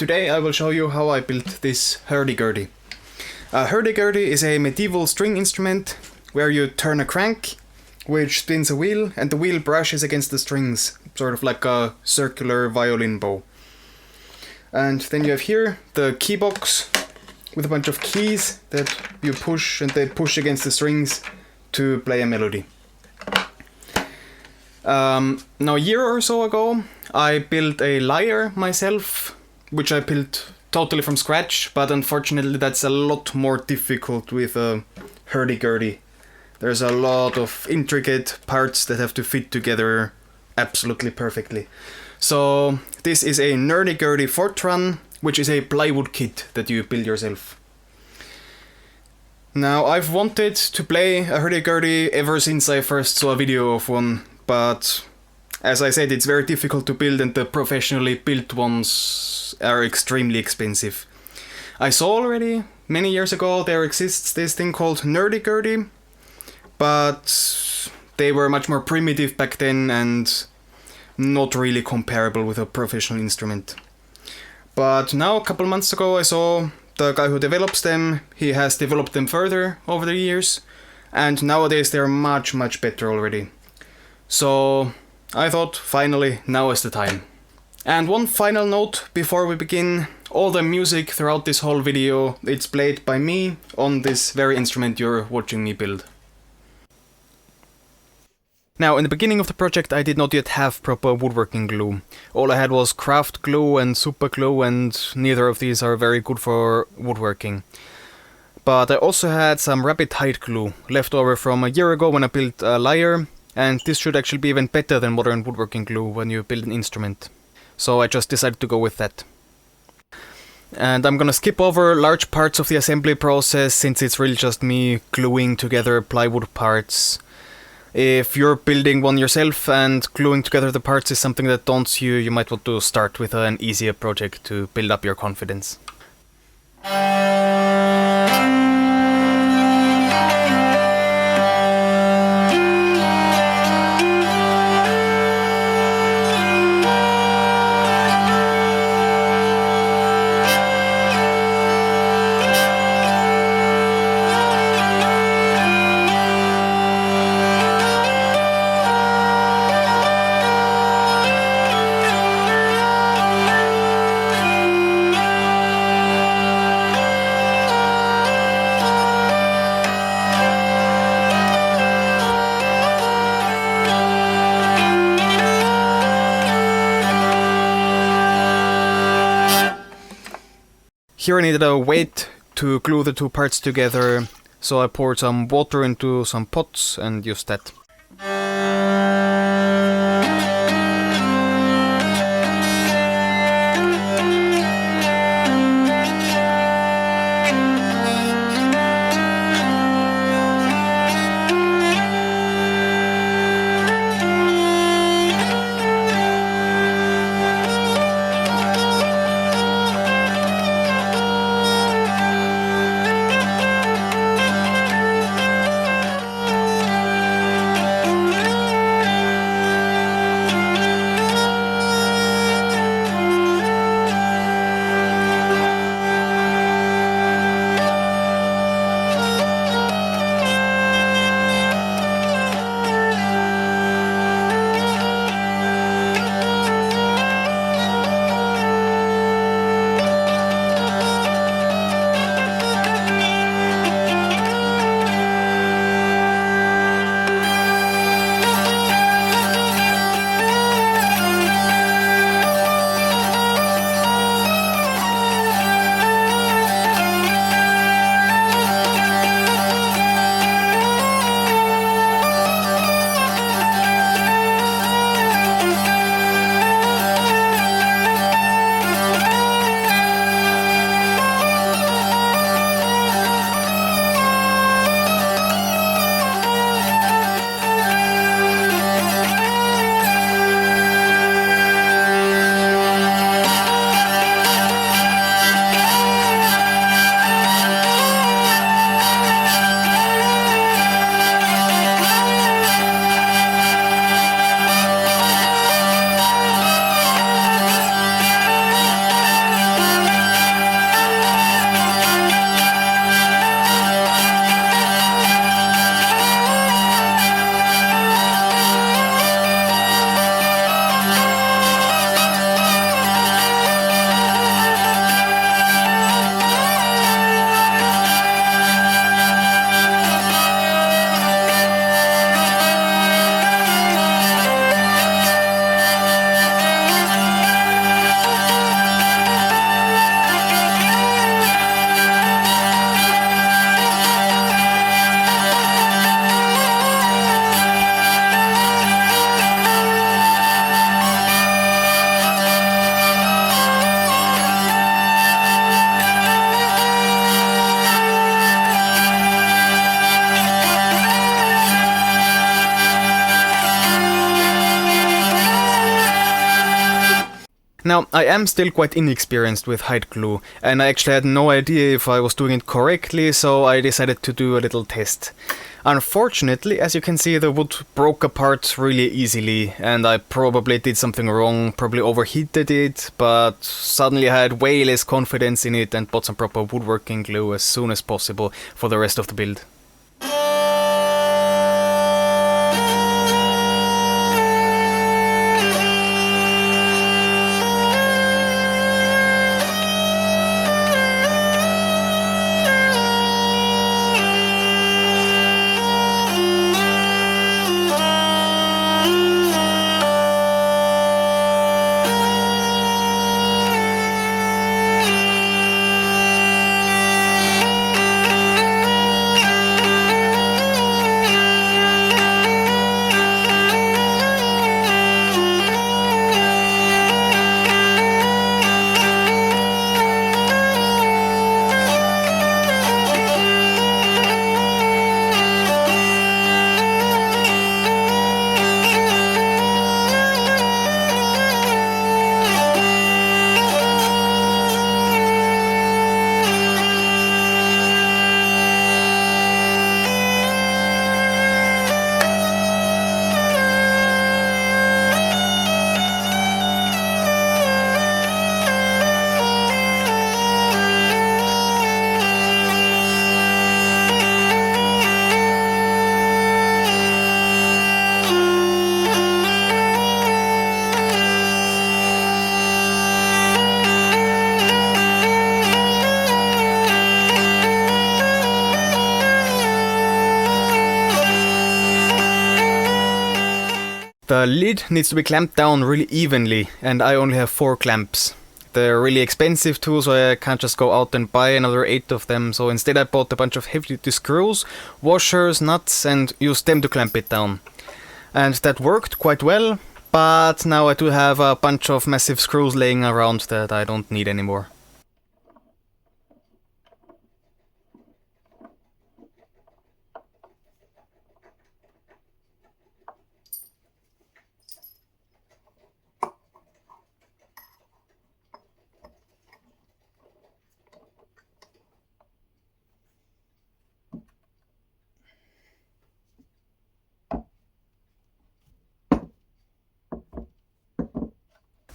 today I will show you how I built this hurdy-gurdy. A hurdy-gurdy is a medieval string instrument where you turn a crank, which spins a wheel, and the wheel brushes against the strings, sort of like a circular violin bow. And then you have here the key box with a bunch of keys that you push, and they push against the strings to play a melody. Now a year or so ago, I built a lyre myself, which I built totally from scratch, but unfortunately that's a lot more difficult with a hurdy-gurdy. There's a lot of intricate parts that have to fit together absolutely perfectly. So this is a Nerdy Gurdy Fortran, which is a plywood kit that you build yourself. Now I've wanted to play a hurdy-gurdy ever since I first saw a video of one, but as I said, it's very difficult to build and the professionally built ones are extremely expensive. I saw already many years ago there exists this thing called Nerdy Gurdy, but they were much more primitive back then and not really comparable with a professional instrument. But now, a couple months ago, I saw the guy who develops them. He has developed them further over the years, and nowadays they're much better already. So I thought, finally, now is the time. And one final note before we begin: all the music throughout this whole video, it's played by me on this very instrument you're watching me build. Now, in the beginning of the project I did not yet have proper woodworking glue. All I had was craft glue and super glue, and neither of these are very good for woodworking. But I also had some rabbit hide glue left over from a year ago when I built a lyre, and this should actually be even better than modern woodworking glue when you build an instrument. So I just decided to go with that. And I'm gonna skip over large parts of the assembly process since it's really just me gluing together plywood parts. If you're building one yourself and gluing together the parts is something that daunts you, you might want to start with an easier project to build up your confidence. Here I needed a weight to glue the two parts together, so I poured some water into some pots and used that. Now, I am still quite inexperienced with hide glue, and I actually had no idea if I was doing it correctly, so I decided to do a little test. Unfortunately, as you can see, the wood broke apart really easily, and I probably did something wrong, probably overheated it, but suddenly I had way less confidence in it and bought some proper woodworking glue as soon as possible for the rest of the build. The lid needs to be clamped down really evenly, and I only have 4 clamps. They're really expensive too, so I can't just go out and buy another 8 of them, so instead I bought a bunch of heavy-duty screws, washers, nuts, and used them to clamp it down. And that worked quite well, but now I do have a bunch of massive screws laying around that I don't need anymore.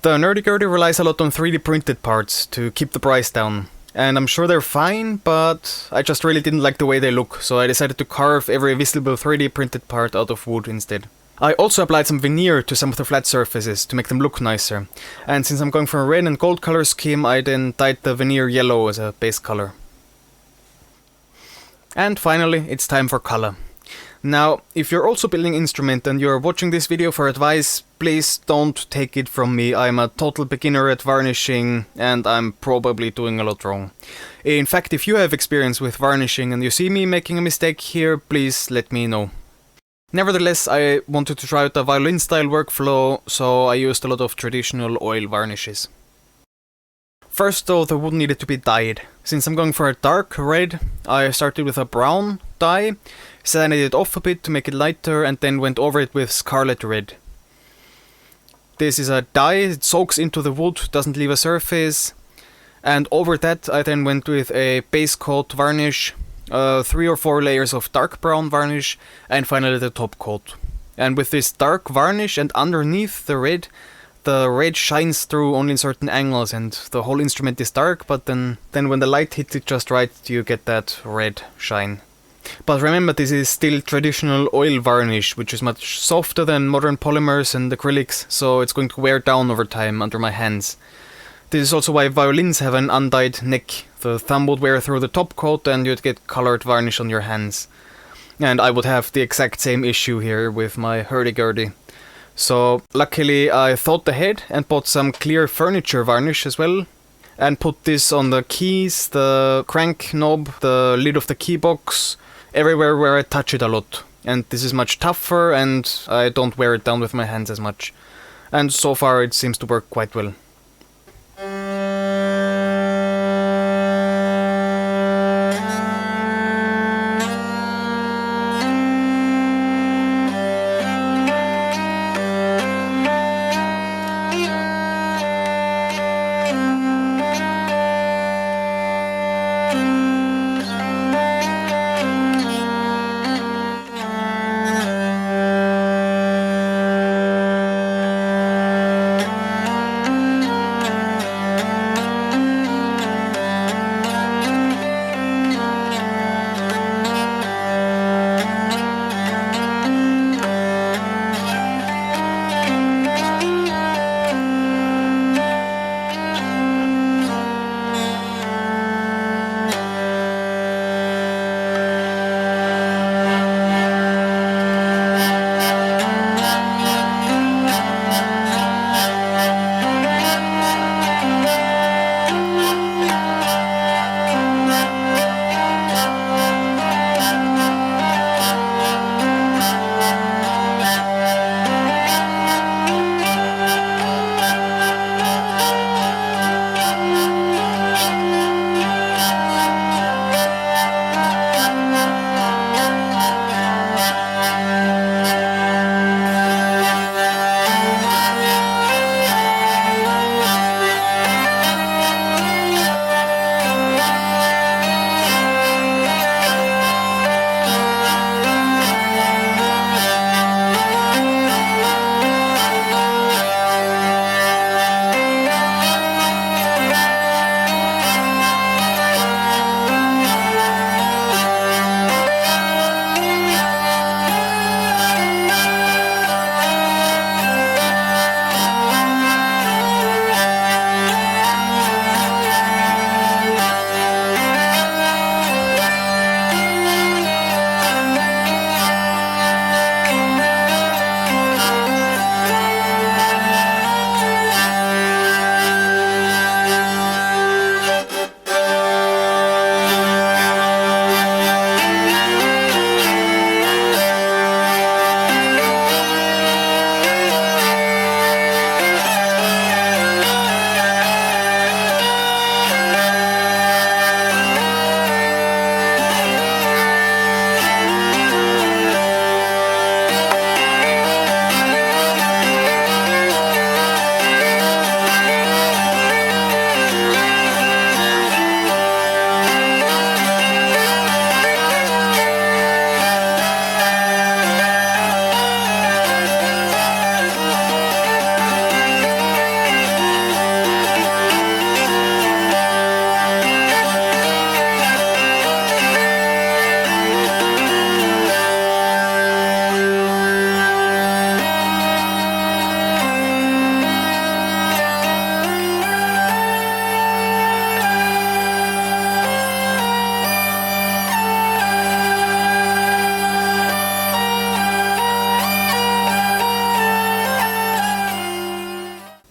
The Nerdy Gurdy relies a lot on 3D printed parts to keep the price down. And I'm sure they're fine, but I just really didn't like the way they look, so I decided to carve every visible 3D printed part out of wood instead. I also applied some veneer to some of the flat surfaces to make them look nicer. And since I'm going for a red and gold color scheme, I then dyed the veneer yellow as a base color. And finally, it's time for color. Now, if you're also building an instrument and you're watching this video for advice, please don't take it from me. I'm a total beginner at varnishing and I'm probably doing a lot wrong. In fact, if you have experience with varnishing and you see me making a mistake here, please let me know. Nevertheless, I wanted to try out a violin style workflow, so I used a lot of traditional oil varnishes. First though, the wood needed to be dyed. Since I'm going for a dark red, I started with a brown dye, sanded it off a bit to make it lighter, and then went over it with scarlet red. This is a dye, it soaks into the wood, doesn't leave a surface, and over that I then went with a base coat varnish, 3 or 4 layers of dark brown varnish, and finally the top coat. And with this dark varnish and underneath the red shines through only in certain angles and the whole instrument is dark, but then when the light hits it just right, you get that red shine. But remember, this is still traditional oil varnish, which is much softer than modern polymers and acrylics, so it's going to wear down over time under my hands. This is also why violins have an undyed neck. The thumb would wear through the top coat and you'd get colored varnish on your hands. And I would have the exact same issue here with my hurdy-gurdy. So luckily I thought ahead and bought some clear furniture varnish as well, and put this on the keys, the crank knob, the lid of the key box, everywhere where I touch it a lot. And this is much tougher and I don't wear it down with my hands as much. And so far it seems to work quite well.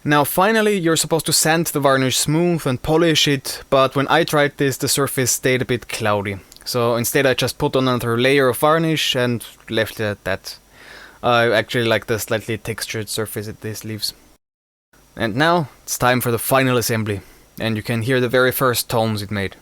Now finally you're supposed to sand the varnish smooth and polish it, but when I tried this the surface stayed a bit cloudy. So instead I just put on another layer of varnish and left it at that. I actually like the slightly textured surface that this leaves. And now it's time for the final assembly, and you can hear the very first tones it made.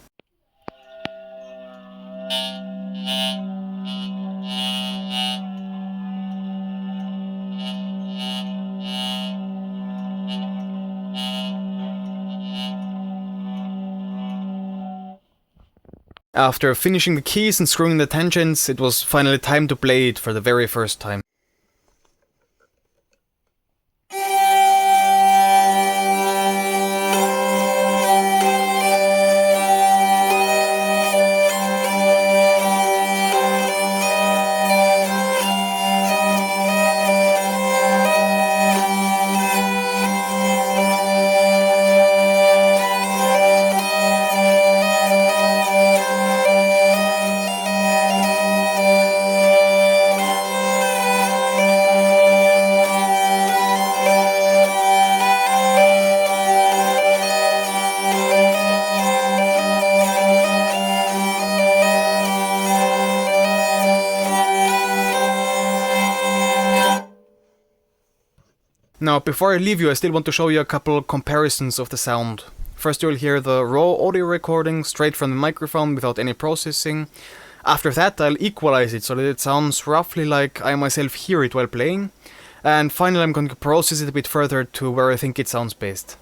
After finishing the keys and screwing the tangents, it was finally time to play it for the very first time. Now, before I leave you, I still want to show you a couple comparisons of the sound. First you'll hear the raw audio recording straight from the microphone without any processing. After that I'll equalize it so that it sounds roughly like I myself hear it while playing. And finally I'm going to process it a bit further to where I think it sounds best.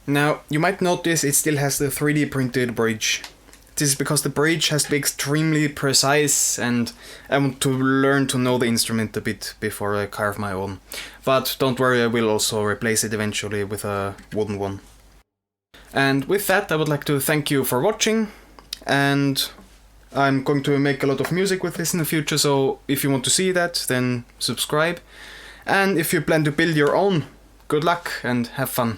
Now, you might notice it still has the 3D printed bridge. This is because the bridge has to be extremely precise, and I want to learn to know the instrument a bit before I carve my own. But don't worry, I will also replace it eventually with a wooden one. And with that, I would like to thank you for watching, and I'm going to make a lot of music with this in the future, so if you want to see that, then subscribe. And if you plan to build your own, good luck and have fun.